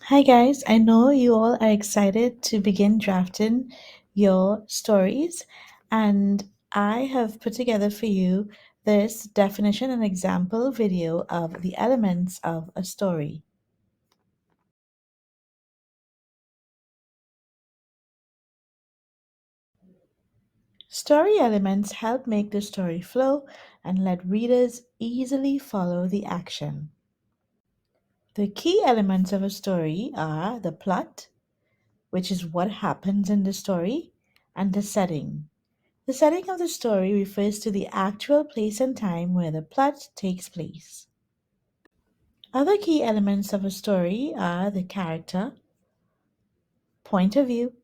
Hi guys, I know you all are excited to begin drafting your stories, and I have put together for you this definition and example video of the elements of a story. Story elements help make the story flow and let readers easily follow the action. The key elements of a story are the plot, which is what happens in the story, and the setting. The setting of the story refers to the actual place and time where the plot takes place. Other key elements of a story are the character, point of view,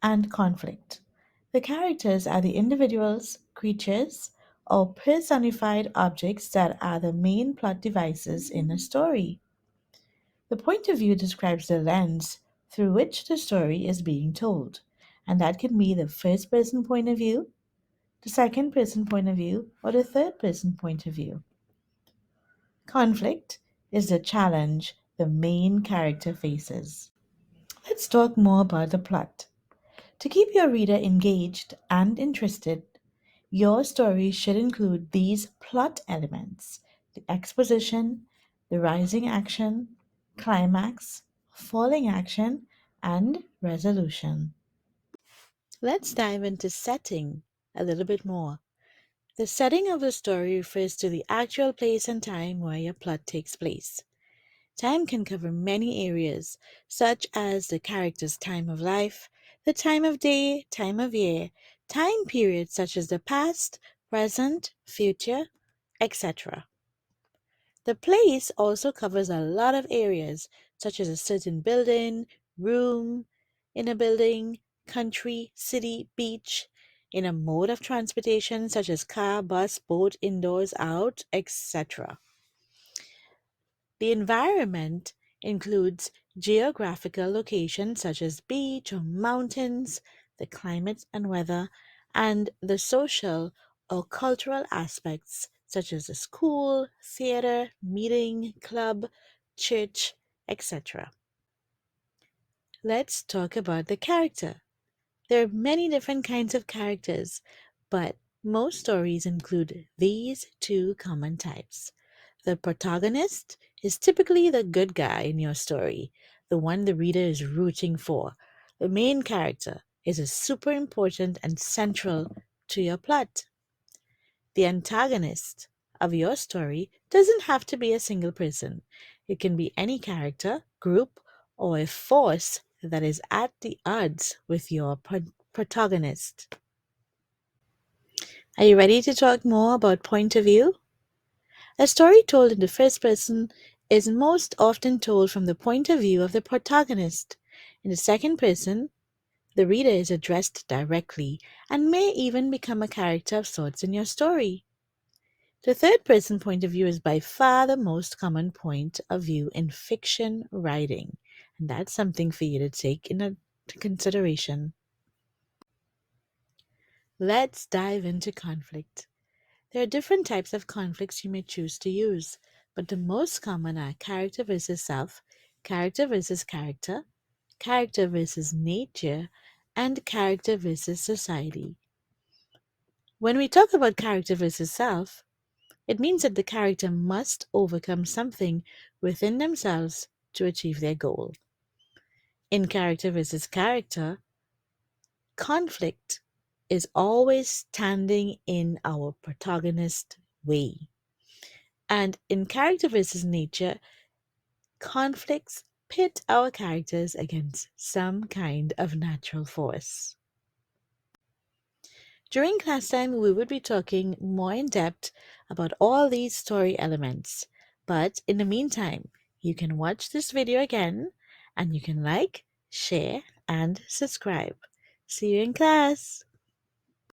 and conflict. The characters are the individuals, creatures, or personified objects that are the main plot devices in a story. The point of view describes the lens through which the story is being told, and that can be the first person point of view, the second person point of view, or the third person point of view. Conflict is the challenge the main character faces. Let's talk more about the plot. To keep your reader engaged and interested, your story should include these plot elements: the exposition, the rising action, climax, falling action, and resolution. Let's dive into setting a little bit more. The setting of the story refers to the actual place and time where your plot takes place. Time can cover many areas, such as the character's time of life, the time of day, time of year, time periods such as the past, present, future, etc. The place also covers a lot of areas, such as a certain building, room in a building, country, city, beach, in a mode of transportation such as car, bus, boat, indoors, out, etc. The environment includes geographical locations such as beach or mountains, the climate and weather, and the social or cultural aspects such as a school, theater, meeting, club, church, etc. Let's talk about the character. There are many different kinds of characters, but most stories include these two common types. The protagonist is typically the good guy in your story, the one the reader is rooting for. The main character is a super important and central to your plot. The antagonist of your story doesn't have to be a single person. It can be any character, group, or a force that is at the odds with your protagonist. Are you ready to talk more about point of view? A story told in the first person is most often told from the point of view of the protagonist. In the second person, the reader is addressed directly and may even become a character of sorts in your story. The third person point of view is by far the most common point of view in fiction writing, and that's something for you to take into consideration. Let's dive into conflict. There are different types of conflicts you may choose to use, but the most common are character versus self, character versus character, character versus nature, and character versus society. When we talk about character versus self, it means that the character must overcome something within themselves to achieve their goal. In character versus character, conflict is always standing in our protagonist's way. And in character versus nature, conflicts pit our characters against some kind of natural force. During class time, we would be talking more in depth about all these story elements. But in the meantime, you can watch this video again and you can like, share, and subscribe. See you in class.